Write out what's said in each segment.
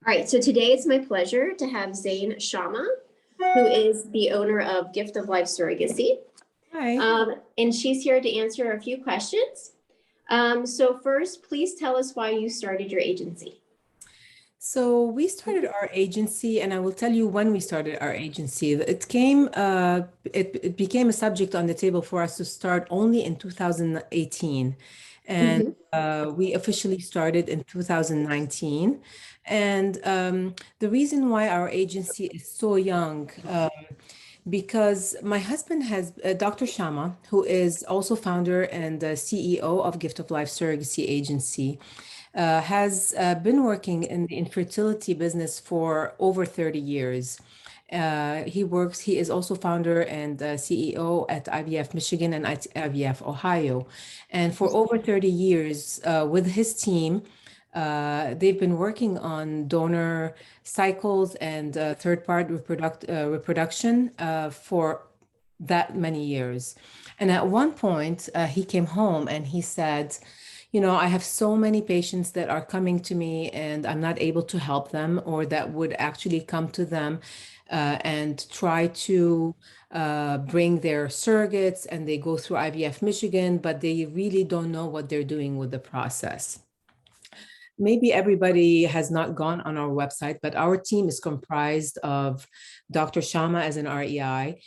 All right, so today it's my pleasure to have Zein Shamma, who is the owner of Gift of Life Surrogacy. Hi. And she's here to answer a few questions. So first, please tell us why you started your agency. So we started our agency, and I will tell you when we started our agency. It became a subject on the table for us to start only in 2018, and Mhm. we officially started in 2019. And the reason why our agency is so young, because my husband has Dr. Shamma, who is also founder and the CEO of Gift of Life Surrogacy Agency, has been working in the infertility business for over 30 years. He is also founder and CEO at IVF Michigan and IVF Ohio. And for over 30 years, with his team, they've been working on donor cycles and third-party reproduction for that many years. And at one point, he came home and he said, I have so many patients that are coming to me and I'm not able to help them, or that would actually come to them and try to bring their surrogates, and they go through IVF Michigan, but they really don't know what they're doing with the process. Maybe everybody has not gone on our website, but our team is comprised of Dr. Shamma as an REI.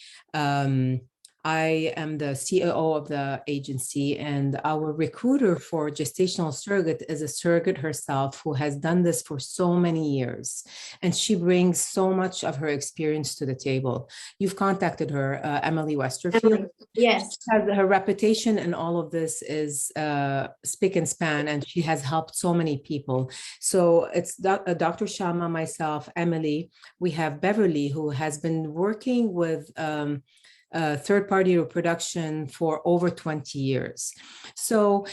I am the COO of the agency, and our recruiter for gestational surrogate is a surrogate herself who has done this for so many years. And she brings so much of her experience to the table. You've contacted her, Emily Westerfield. Emily, yes. Her reputation and all of this is spick and span, and she has helped so many people. So it's Dr. Shamma, myself, Emily. We have Beverly, who has been working with third-party reproduction for over 20 years. So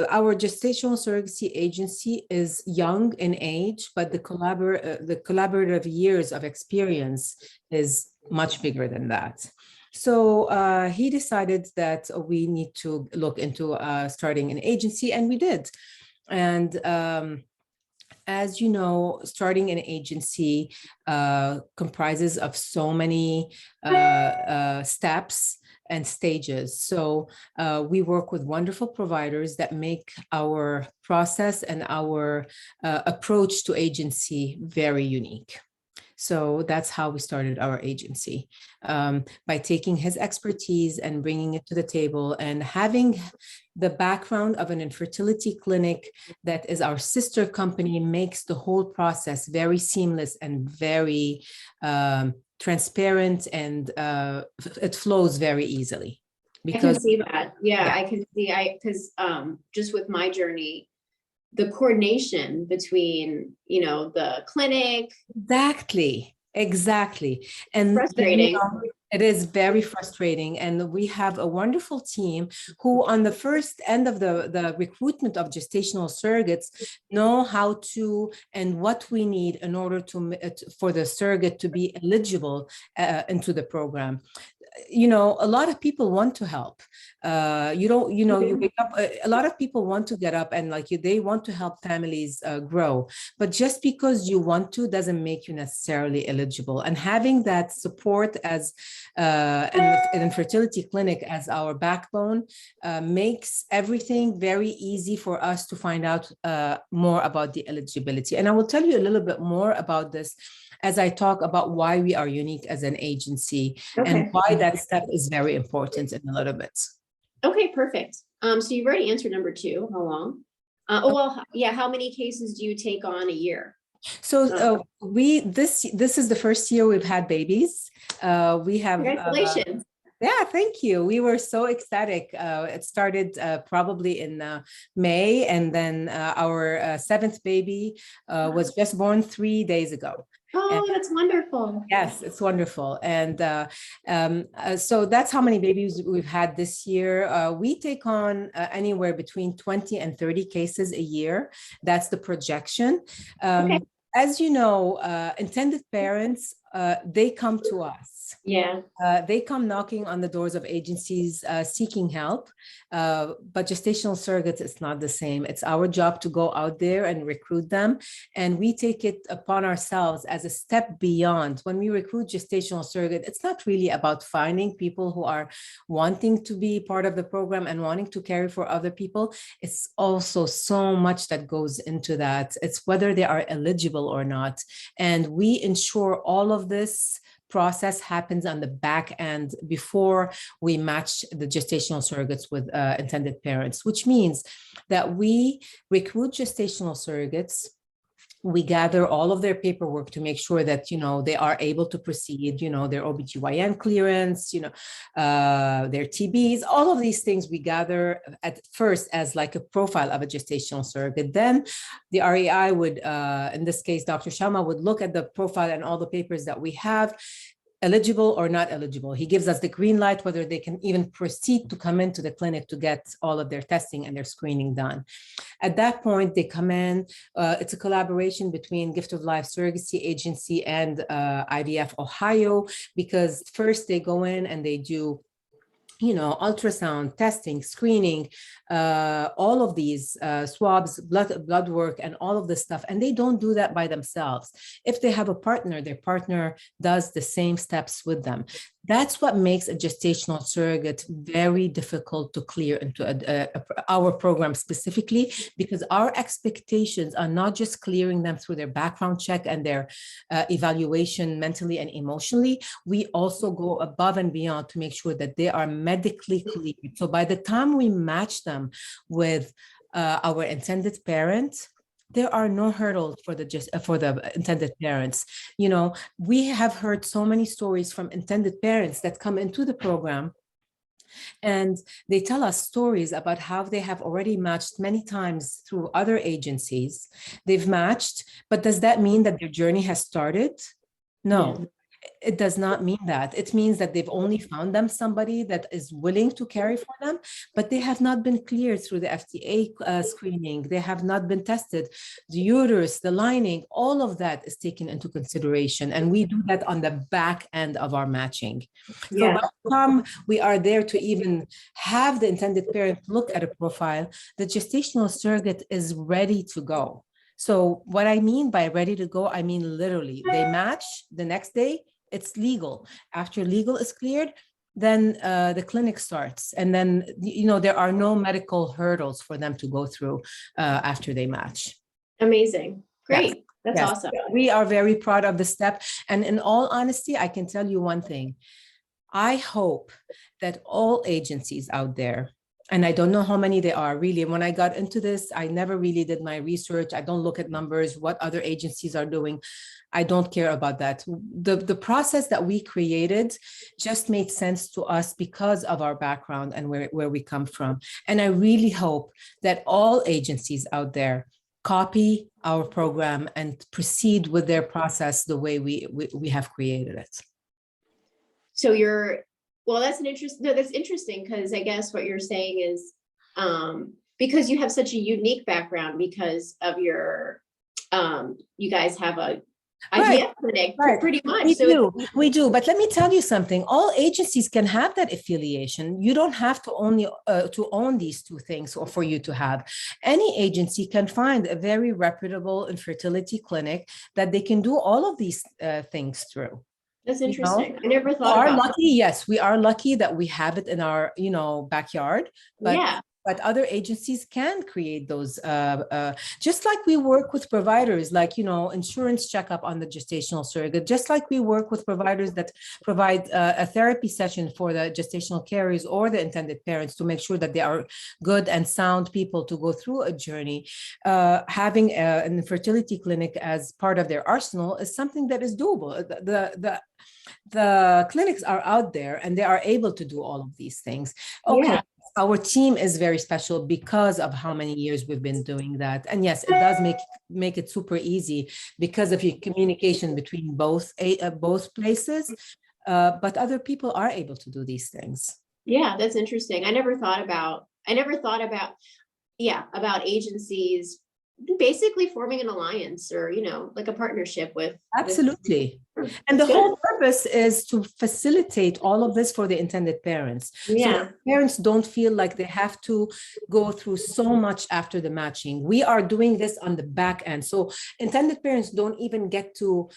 our gestational surrogacy agency is young in age, but the collaborative years of experience is much bigger than that. So he decided that we need to look into starting an agency, and we did. And as you know, starting an agency comprises of so many steps and stages. So we work with wonderful providers that make our process and our approach to agency very unique. So that's how we started our agency, by taking his expertise and bringing it to the table, and having the background of an infertility clinic that is our sister company makes the whole process very seamless and very transparent, and it flows very easily. I can see that. Yeah, I can see. Because just with my journey, the coordination between, the clinic. Exactly. And frustrating. It is very frustrating. And we have a wonderful team who, on the first end of the recruitment of gestational surrogates, know how to and what we need in order for the surrogate to be eligible into the program. A lot of people want to help. You wake up, a lot of people want to get up and they want to help families grow. But just because you want to doesn't make you necessarily eligible. And having that support as an infertility clinic as our backbone makes everything very easy for us to find out more about the eligibility. And I will tell you a little bit more about this as I talk about why we are unique as an agency, and why that step is very important in a little bit. Okay, perfect. So you've already answered number 2, how long? How many cases do you take on a year? So this is the first year we've had babies. We have Congratulations. Yeah, thank you. We were so ecstatic. It started probably in May, and then our 7th baby was just born 3 days ago. Oh, that's wonderful. Yes, it's wonderful. And so that's how many babies we've had this year. We take on anywhere between 20 and 30 cases a year. That's the projection. As you know, intended parents they come to us. Yeah. They come knocking on the doors of agencies seeking help, but gestational surrogates, it's not the same. It's our job to go out there and recruit them. And we take it upon ourselves as a step beyond. When we recruit gestational surrogate, it's not really about finding people who are wanting to be part of the program and wanting to carry for other people. It's also so much that goes into that. It's whether they are eligible or not. And we ensure all of this process happens on the back end before we match the gestational surrogates with intended parents, which means that we recruit gestational surrogates. We gather all of their paperwork to make sure that, they are able to proceed, their OBGYN clearance, their TBs, all of these things we gather at first as like a profile of a gestational surrogate. Then the REI would, in this case, Dr. Shamma would look at the profile and all the papers that we have, eligible or not eligible. He gives us the green light, whether they can even proceed to come into the clinic to get all of their testing and their screening done. At that point, they come in. It's a collaboration between Gift of Life Surrogacy Agency and IVF Ohio, because first they go in and they do ultrasound testing, screening, all of these swabs, blood work, and all of this stuff. And they don't do that by themselves. If they have a partner, their partner does the same steps with them. That's what makes a gestational surrogate very difficult to clear into our program specifically, because our expectations are not just clearing them through their background check and their evaluation mentally and emotionally. We also go above and beyond to make sure that they are medically cleared. So by the time we match them with our intended parent, there are no hurdles for the intended parents. We have heard so many stories from intended parents that come into the program, and they tell us stories about how they have already matched many times through other agencies. They've matched, but does that mean that their journey has started? No. Yeah. It does not mean that. It means that they've only found them somebody that is willing to carry for them, but they have not been cleared through the FDA screening. They have not been tested. The uterus, the lining, all of that is taken into consideration. And we do that on the back end of our matching. So by the time we are there to even have the intended parent look at a profile, the gestational surrogate is ready to go. So what I mean by ready to go, I mean literally, they match the next day, it's legal. After legal is cleared, then the clinic starts. And then, there are no medical hurdles for them to go through after they match. Amazing. Great. Yes. That's Yes. awesome. We are very proud of the step. And in all honesty, I can tell you one thing. I hope that all agencies out there, and I don't know how many there are really. When I got into this, I never really did my research. I don't look at numbers, what other agencies are doing. I don't care about that. The process that we created just made sense to us because of our background and where we come from. And I really hope that all agencies out there copy our program and proceed with their process the way we have created it. So that's interesting, because I guess what you're saying is, because you have such a unique background because of your, you guys have a IVF clinic, pretty much. We do. But let me tell you something. All agencies can have that affiliation. You don't have to only to own these two things or for you to have. Any agency can find a very reputable infertility clinic that they can do all of these things through. That's interesting. I never thought about lucky. Yes, we are lucky that we have it in our, backyard. But other agencies can create those, just like we work with providers, like, insurance checkup on the gestational surrogate, just like we work with providers that provide a therapy session for the gestational carriers or the intended parents to make sure that they are good and sound people to go through a journey. Having an infertility clinic as part of their arsenal is something that is doable. The clinics are out there and they are able to do all of these things. Okay. Yeah. Our team is very special because of how many years we've been doing that. And yes, it does make it super easy because of your communication between both places. But other people are able to do these things. Yeah, that's interesting. I never thought about about agencies basically forming an alliance or, like a partnership with. Absolutely. And That's the good. whole purpose is to facilitate all of this for the intended parents. So Yeah. parents don't feel like they have to go through so much after the matching. We are doing this on the back end. So intended parents don't even get to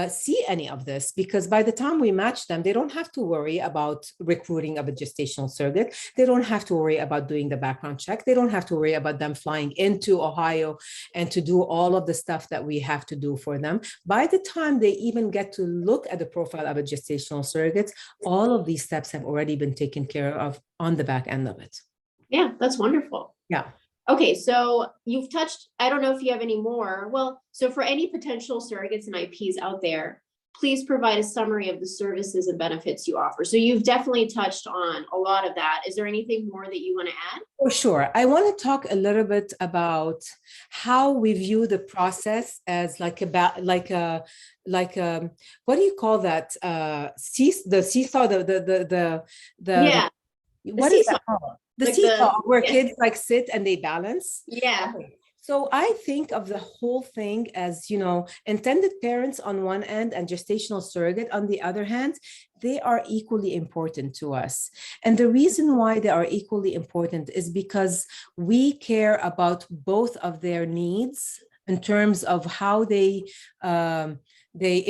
see any of this, because by the time we match them, they don't have to worry about recruiting of a gestational surrogate. They don't have to worry about doing the background check. They don't have to worry about them flying into Ohio and to do all of the stuff that we have to do for them. By the time they even get to look at the profile of a gestational surrogate, all of these steps have already been taken care of on the back end of it. Yeah, that's wonderful. Yeah. Okay, so you've touched, I don't know if you have any more. Well, so for any potential surrogates and IPs out there, please provide a summary of the services and benefits you offer. So you've definitely touched on a lot of that. Is there anything more that you want to add? For sure. I want to talk a little bit about how we view the process as like what do you call that? The seesaw, Yeah, the what is seesaw. that called? The Like seesaw where yeah. kids like sit and they balance. Yeah. Okay. So I think of the whole thing as, intended parents on one end and gestational surrogate on the other hand. They are equally important to us. And the reason why they are equally important is because we care about both of their needs in terms of how they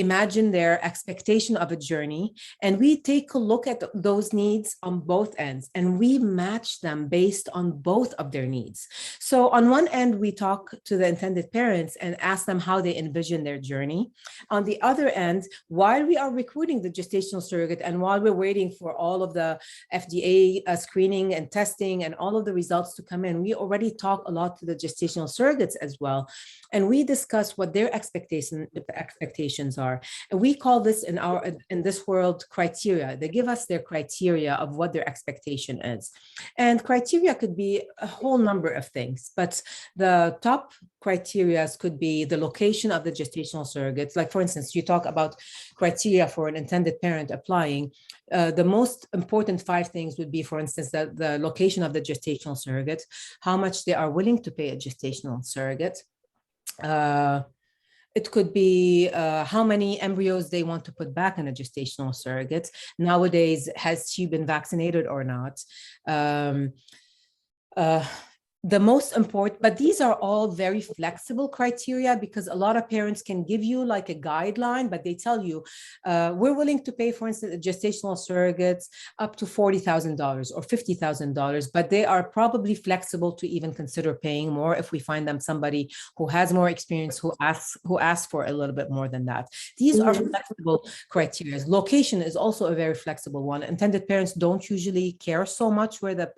imagine their expectation of a journey. And we take a look at those needs on both ends and we match them based on both of their needs. So on one end, we talk to the intended parents and ask them how they envision their journey. On the other end, while we are recruiting the gestational surrogate and while we're waiting for all of the FDA screening and testing and all of the results to come in, we already talk a lot to the gestational surrogates as well. And we discuss what their expectations are. And we call this in this world criteria. They give us their criteria of what their expectation is. And criteria could be a whole number of things, but the top criteria could be the location of the gestational surrogates. Like for instance, you talk about criteria for an intended parent applying. The most important 5 things would be, for instance, the location of the gestational surrogate, how much they are willing to pay a gestational surrogate. It could be how many embryos they want to put back in a gestational surrogate. Nowadays, has she been vaccinated or not? The most important, but these are all very flexible criteria because a lot of parents can give you like a guideline, but they tell you, we're willing to pay, for instance, gestational surrogates up to $40,000 or $50,000, but they are probably flexible to even consider paying more if we find them somebody who has more experience, who asks for a little bit more than that. These are flexible criteria. Location is also a very flexible one. Intended parents don't usually care so much where the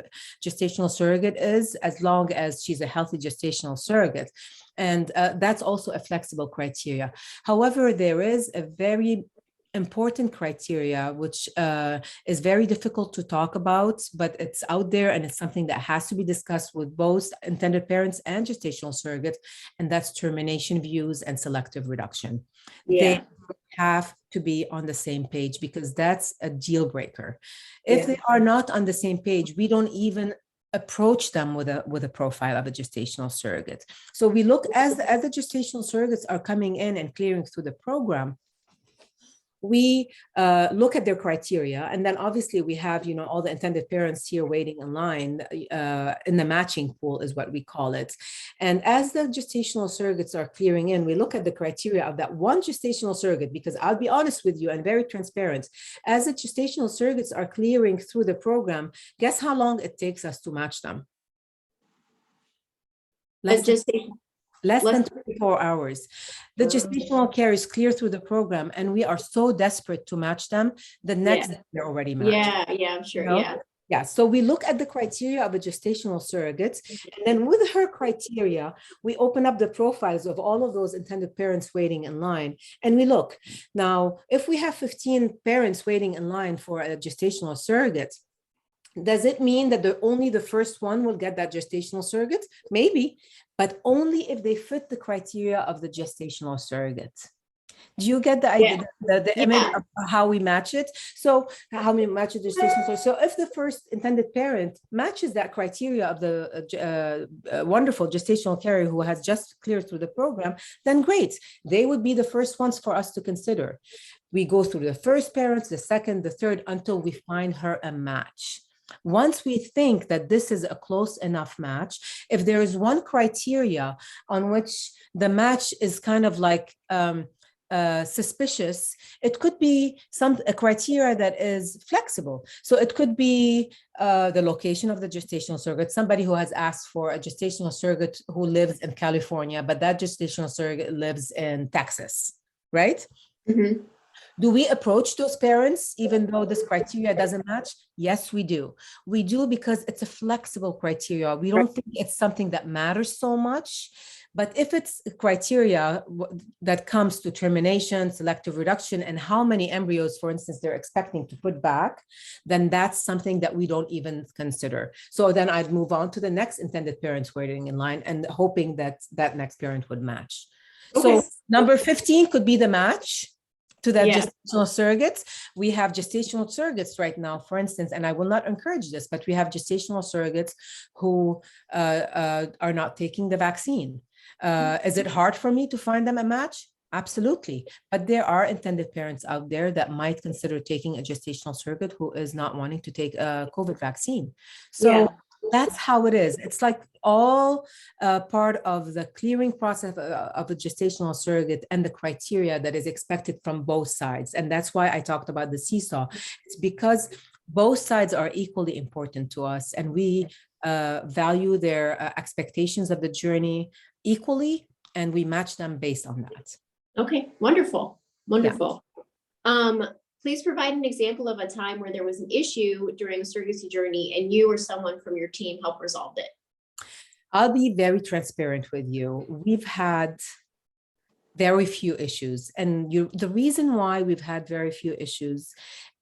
gestational surrogate is, as long as she's a healthy gestational surrogate. And that's also a flexible criteria. However, there is a very important criteria, which is very difficult to talk about, but it's out there and it's something that has to be discussed with both intended parents and gestational surrogates, and that's termination views and selective reduction. Yeah. They have to be on the same page because that's a deal breaker. If they are not on the same page, we don't even approach them with a profile of a gestational surrogate. So we look as the gestational surrogates are coming in and clearing through the program, we look at their criteria, and then obviously we have all the intended parents here waiting in line in the matching pool is what we call it. And as the gestational surrogates are clearing in, we look at the criteria of that one gestational surrogate, because I'll be honest with you and very transparent, as the gestational surrogates are clearing through the program, guess how long it takes us to match them? Less than 24 hours. The gestational care is clear through the program, and we are so desperate to match them. The next day they're already matched. Yeah, I'm sure. Yeah. So we look at the criteria of a gestational surrogate, and then with her criteria, we open up the profiles of all of those intended parents waiting in line, and we look. Now, if we have 15 parents waiting in line for a gestational surrogate, does it mean that only the first one will get that gestational surrogate? Maybe, but only if they fit the criteria of the gestational surrogate. Do you get the Yeah. idea, the image Yeah. of how we match it? So how we match the gestation story. So if the first intended parent matches that criteria of the wonderful gestational carrier who has just cleared through the program, then great. They would be the first ones for us to consider. We go through the first parents, the second, the third, until we find her a match. Once we think that this is a close enough match, if there is one criteria on which the match is kind of like suspicious, it could be a criteria that is flexible. So it could be the location of the gestational surrogate, somebody who has asked for a gestational surrogate who lives in California, but that gestational surrogate lives in Texas, right? Mm-hmm. Do we approach those parents even though this criteria doesn't match? Yes, we do. We do because it's a flexible criteria. We don't think it's something that matters so much. But if it's a criteria that comes to termination, selective reduction, and how many embryos, for instance, they're expecting to put back, then that's something that we don't even consider. So then I'd move on to the next intended parents waiting in line and hoping that that next parent would match. Okay. So number 15 could be the match to that Yeah. gestational surrogates. We have gestational surrogates right now, for instance, and I will not encourage this, but we have gestational surrogates who are not taking the vaccine. Is it hard for me to find them a match? Absolutely. But there are intended parents out there that might consider taking a gestational surrogate who is not wanting to take a COVID vaccine. So Yeah. that's how it is. It's like all part of the clearing process of a gestational surrogate and the criteria that is expected from both sides. And that's why I talked about the seesaw. It's because both sides are equally important to us, and we value their expectations of the journey equally, and we match them based on that. Okay. Wonderful. Wonderful. Please provide an example of a time where there was an issue during a surrogacy journey and you or someone from your team helped resolve it. I'll be very transparent with you. We've had very few issues. And the reason why we've had very few issues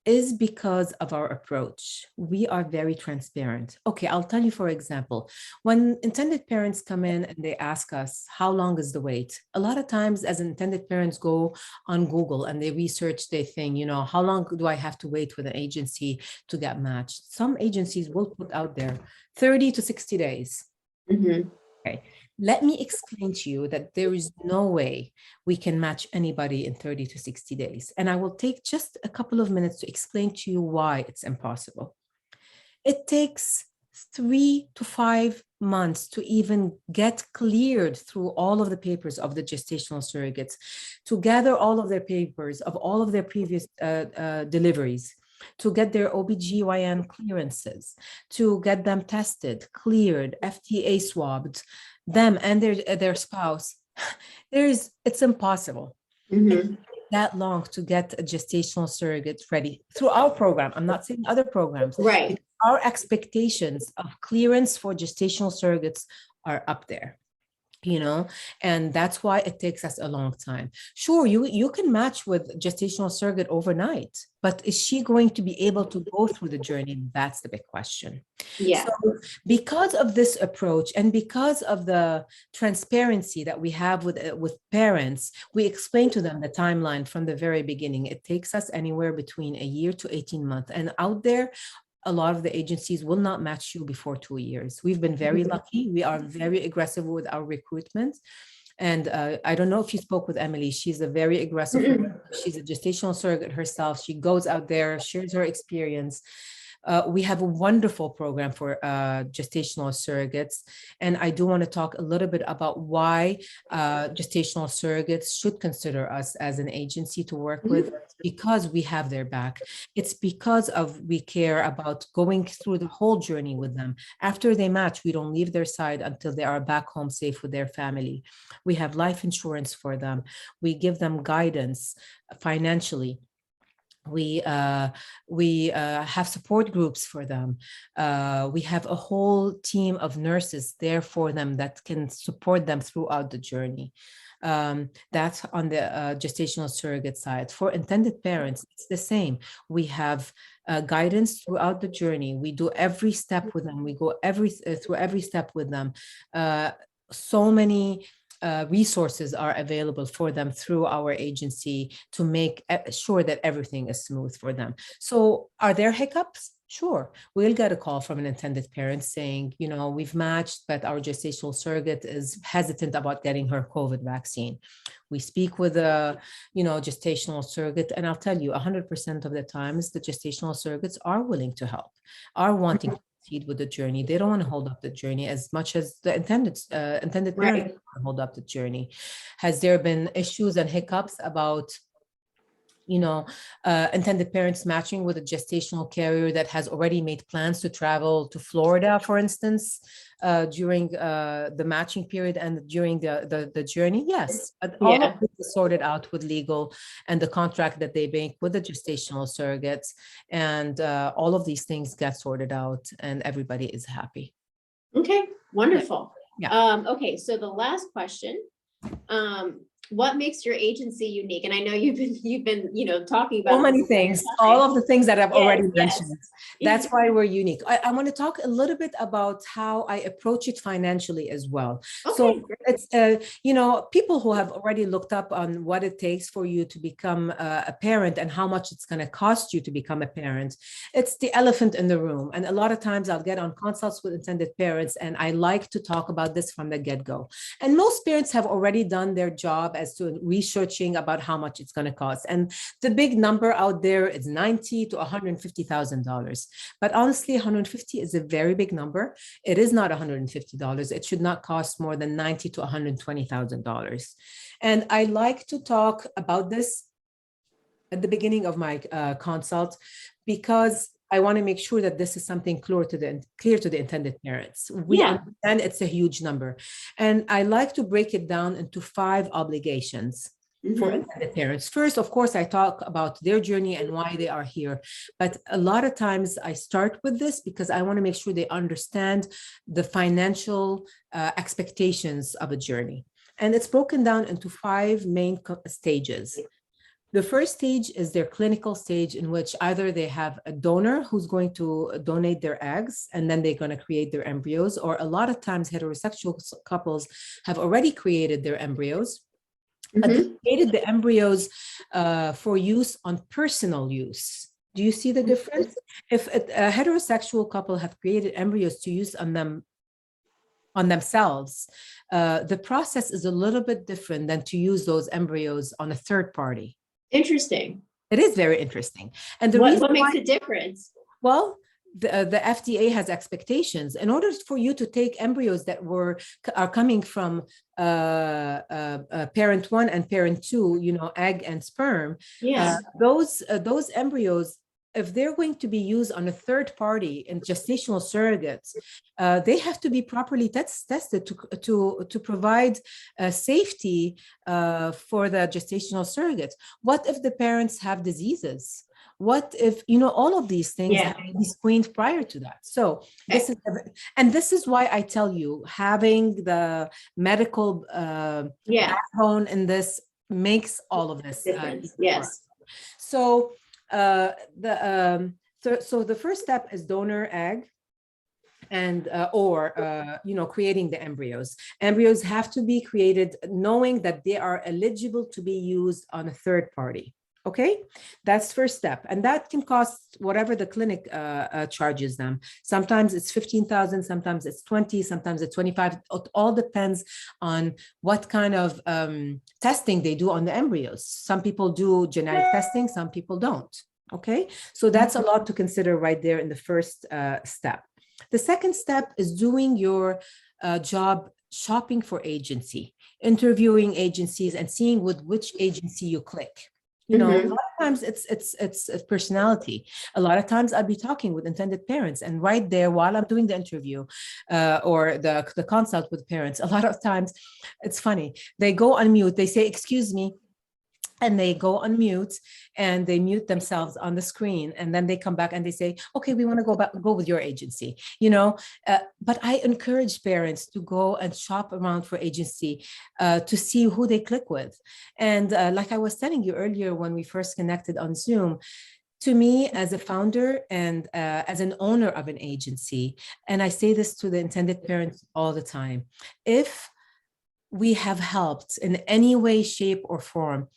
is because of our approach. We are very transparent. Okay, I'll tell you, for example, when intended parents come in and they ask us, how long is the wait? A lot of times as intended parents go on Google and they research their thing, how long do I have to wait with an agency to get matched? Some agencies will put out there 30 to 60 days. Mm-hmm. Okay. Let me explain to you that there is no way we can match anybody in 30 to 60 days. And I will take just a couple of minutes to explain to you why it's impossible. It takes 3 to 5 months to even get cleared through all of the papers of the gestational surrogates, to gather all of their papers of all of their previous deliveries, to get their OBGYN clearances, to get them tested, cleared, FDA swabbed, them and their spouse. It's impossible. Mm-hmm. That long to get a gestational surrogate ready through our program. I'm not saying other programs. Right. Our expectations of clearance for gestational surrogates are up there. And that's why it takes us a long time. Sure, you can match with gestational surrogate overnight, but is she going to be able to go through the journey? That's the big question. Yeah. So because of this approach and because of the transparency that we have with parents, we explain to them the timeline from the very beginning. It takes us anywhere between a year to 18 months. And out there, a lot of the agencies will not match you before 2 years. We've been very lucky. We are very aggressive with our recruitment. And I don't know if you spoke with Emily. She's a very aggressive. She's a gestational surrogate herself. She goes out there, shares her experience. We have a wonderful program for gestational surrogates. And I do want to talk a little bit about why gestational surrogates should consider us as an agency to work with, because we have their back. It's because we care about going through the whole journey with them. After they match, we don't leave their side until they are back home safe with their family. We have life insurance for them. We give them guidance financially. We have support groups for them. We have a whole team of nurses there for them that can support them throughout the journey. That's on the gestational surrogate side. For intended parents, it's the same. We have guidance throughout the journey. We do every step with them. We go through every step with them. So many resources are available for them through our agency to make sure that everything is smooth for them. So are there hiccups? Sure. We'll get a call from an intended parent saying, we've matched, but our gestational surrogate is hesitant about getting her COVID vaccine. We speak with a, gestational surrogate, and I'll tell you, 100% of the times, the gestational surrogates are willing to help, are wanting to proceed with the journey. They don't want to hold up the journey as much as the intended parent Right. hold up the journey. Has there been issues and hiccups about intended parents matching with a gestational carrier that has already made plans to travel to Florida, for instance, during the matching period and during the journey? Yes, but all of this is sorted out with legal and the contract that they make with the gestational surrogates, and all of these things get sorted out, and everybody is happy. Okay, wonderful. Yeah. Okay, so the last question. What makes your agency unique? And I know you've been, talking about so many things, all of the things that I've already mentioned. That's why we're unique. I want to talk a little bit about how I approach it financially as well. Okay, so it's, people who have already looked up on what it takes for you to become a parent and how much it's going to cost you to become a parent. It's the elephant in the room. And a lot of times I'll get on consults with intended parents, and I like to talk about this from the get-go. And most parents have already done their job as to researching about how much it's going to cost. And the big number out there is $90,000 to $150,000. But honestly, $150 is a very big number. It is not $150. It should not cost more than $90,000 to $120,000. And I like to talk about this at the beginning of my consult, because I want to make sure that this is something clear to the intended parents. We understand it's a huge number. And I like to break it down into 5 obligations for intended parents. First, of course, I talk about their journey and why they are here. But a lot of times I start with this because I want to make sure they understand the financial expectations of a journey. And it's broken down into 5 main stages. The first stage is their clinical stage, in which either they have a donor who's going to donate their eggs, and then they're going to create their embryos, or a lot of times heterosexual couples have already created their embryos. They created the embryos for use on personal use. Do you see the difference? If a heterosexual couple have created embryos to use on themselves, the process is a little bit different than to use those embryos on a third party. Interesting. It is very interesting. And what makes a difference? Well, the FDA has expectations. In order for you to take embryos that are coming from parent 1 and parent 2, egg and sperm, those embryos, if they're going to be used on a third party in gestational surrogates, they have to be properly tested to provide safety for the gestational surrogates. What if the parents have diseases? What if, all of these things have to be screened prior to that? So this is why I tell you, having the medical backbone in this makes all of this difference. So the first step is donor egg and creating the embryos. Embryos have to be created knowing that they are eligible to be used on a third party. Okay, that's first step. And that can cost whatever the clinic charges them. Sometimes it's 15,000, sometimes it's 20, sometimes it's 25. It all depends on what kind of testing they do on the embryos. Some people do genetic testing, some people don't. Okay, so that's a lot to consider right there in the first step. The second step is doing your job shopping for agency, interviewing agencies and seeing with which agency you click. A lot of times it's personality. A lot of times I'll be talking with intended parents, and right there while I'm doing the interview or the consult with parents, a lot of times it's funny. They go on mute. They say, "Excuse me." And they go on mute and they mute themselves on the screen. And then they come back and they say, "Okay, we want to go with your agency." But I encourage parents to go and shop around for agency to see who they click with. And like I was telling you earlier when we first connected on Zoom, to me as a founder and as an owner of an agency, and I say this to the intended parents all the time, if we have helped in any way, shape, or form,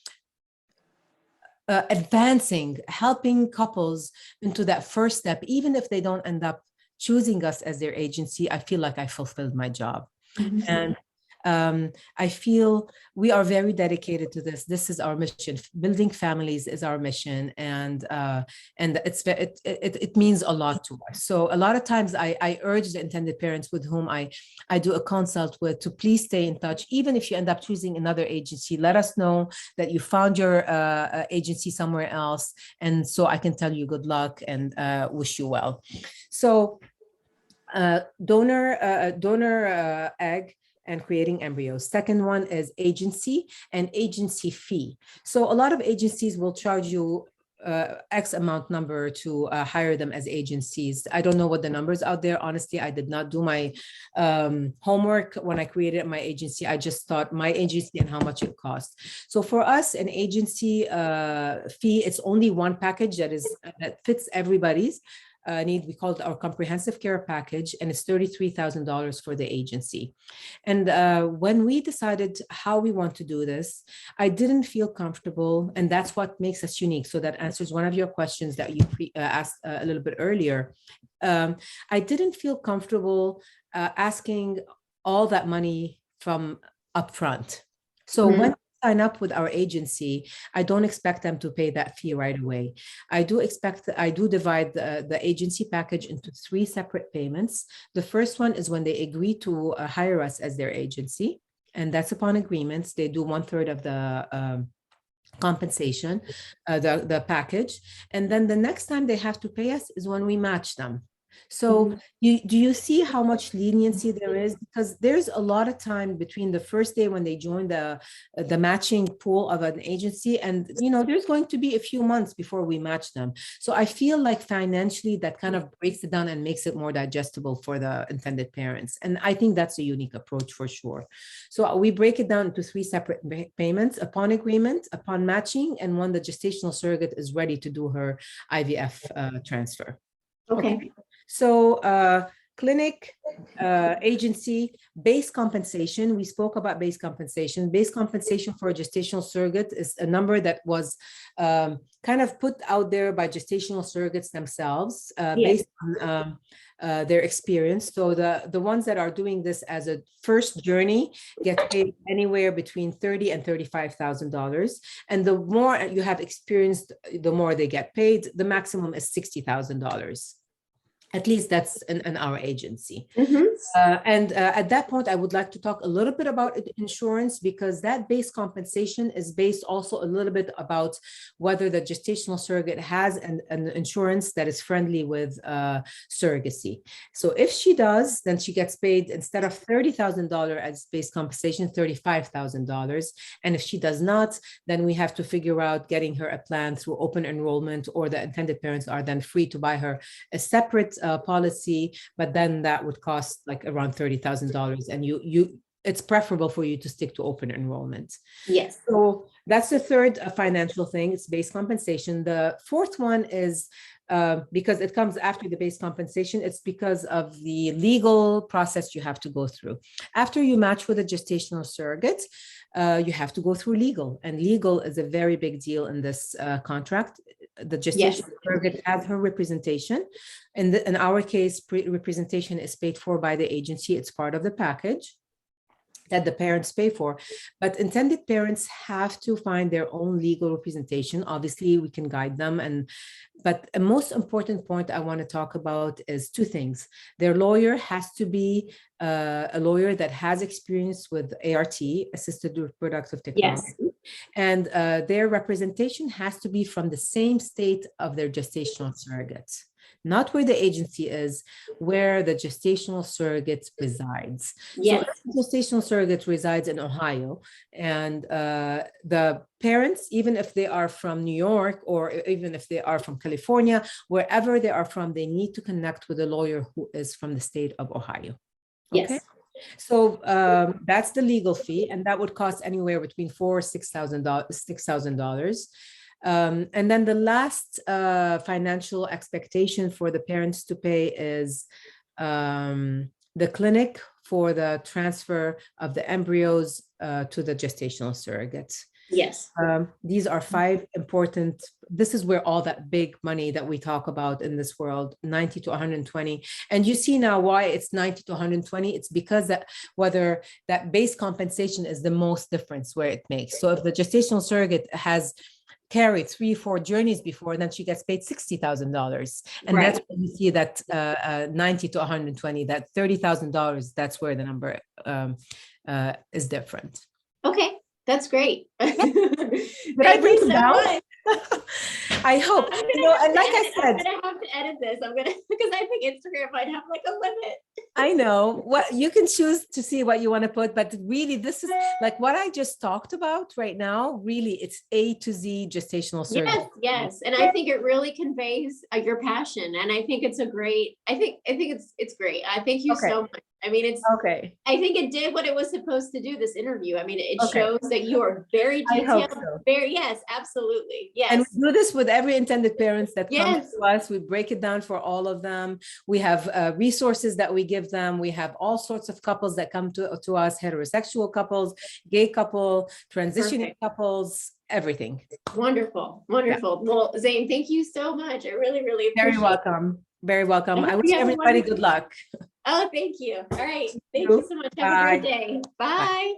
helping couples into that first step, even if they don't end up choosing us as their agency, I feel like I fulfilled my job. And I feel we are very dedicated to this. This is our mission. Building families is our mission, and it means a lot to us. So a lot of times I urge the intended parents with whom I do a consult with to please stay in touch. Even if you end up choosing another agency, let us know that you found your agency somewhere else, and so I can tell you good luck and wish you well. So donor egg and creating embryos. Second one is agency and agency fee. So a lot of agencies will charge you X amount number to hire them as agencies. I don't know what the numbers out there. Honestly, I did not do my homework when I created my agency. I just thought my agency and how much it costs. So for us, an agency fee, it's only one package that fits everybody's need. We call it our comprehensive care package, and it's $33,000 for the agency. And when we decided how we want to do this, I didn't feel comfortable, and that's what makes us unique. So that answers one of your questions that you asked a little bit earlier. I didn't feel comfortable asking all that money from upfront. So when sign up with our agency, I don't expect them to pay that fee right away. I do divide the agency package into 3 separate payments. The first one is when they agree to hire us as their agency, and that's upon agreements. They do 1/3 of the compensation, the package. And then the next time they have to pay us is when we match them. So do you see how much leniency there is? Because there's a lot of time between the first day when they join the matching pool of an agency, and there's going to be a few months before we match them. So I feel like financially that kind of breaks it down and makes it more digestible for the intended parents. And I think that's a unique approach for sure. So we break it down into 3 separate payments: upon agreement, upon matching, and when the gestational surrogate is ready to do her IVF transfer. Okay. So clinic, agency, base compensation. We spoke about base compensation. Base compensation for a gestational surrogate is a number that was kind of put out there by gestational surrogates themselves based on their experience. So the ones that are doing this as a first journey get paid anywhere between $30,000 and $35,000. And the more you have experienced, the more they get paid. The maximum is $60,000. At least that's in our agency. And at that point, I would like to talk a little bit about insurance, because that base compensation is based also a little bit about whether the gestational surrogate has an insurance that is friendly with surrogacy. So if she does, then she gets paid, instead of $30,000 as base compensation, $35,000. And if she does not, then we have to figure out getting her a plan through open enrollment, or the intended parents are then free to buy her a separate policy, but then that would cost like around $30,000, and it's preferable for you to stick to open enrollment. Yes. So that's the third financial thing. It's base compensation. The fourth one is because it comes after the base compensation, it's because of the legal process you have to go through. After you match with a gestational surrogate, you have to go through legal, and legal is a very big deal in this contract. The gestational surrogate has her representation. In our case, representation is paid for by the agency. It's part of the package that the parents pay for. But intended parents have to find their own legal representation. Obviously, we can guide them. But a most important point I want to talk about is 2 things. Their lawyer has to be a lawyer that has experience with ART, assisted reproductive technology. And their representation has to be from the same state of their gestational surrogate, not where the agency is, where the gestational surrogate resides. So if the gestational surrogate resides in Ohio, and the parents, even if they are from New York, or even if they are from California, wherever they are from, they need to connect with a lawyer who is from the state of Ohio. Okay. So that's the legal fee, and that would cost anywhere between $4,000 and $6,000. And then the last financial expectation for the parents to pay is the clinic for the transfer of the embryos to the gestational surrogates. Yes. These are 5 important, this is where all that big money that we talk about in this world, 90 to 120. And you see now why it's 90 to 120. It's because that whether that base compensation is the most difference where it makes. So if the gestational surrogate has carried 3-4 journeys before, then she gets paid $60,000. And Right. that's when you see that 90 to 120, that $30,000, that's where the number is different. Okay. That's great. Did I Thank bring you it so down? much. I hope. I'm You know, and like I I'm said, gonna have to edit this. Because I think Instagram might have like a limit. I know what you can choose to see what you want to put, but really, this is like what I just talked about right now. Really, it's A to Z gestational surgery. Yes. And I think it really conveys your passion. And I think it's a great, I think it's great. I thank you so much. I mean, Okay. I think it did what it was supposed to do, this interview. I mean, it Okay. shows that you are very I hope detailed, so. yes, absolutely. Yes. And we do this with every intended parents that comes Yes. to us. We break it down for all of them. We have resources that we give them. We have all sorts of couples that come to us, heterosexual couples, gay couple, transitioning couples, everything. Wonderful. Wonderful. Yeah. Well, Zein, thank you so much. I really, really appreciate it. Very welcome. Very welcome. I wish you have a everybody wonderful- good luck. Oh, thank you. All right. Thank you so much. Have a great day. Bye. Bye.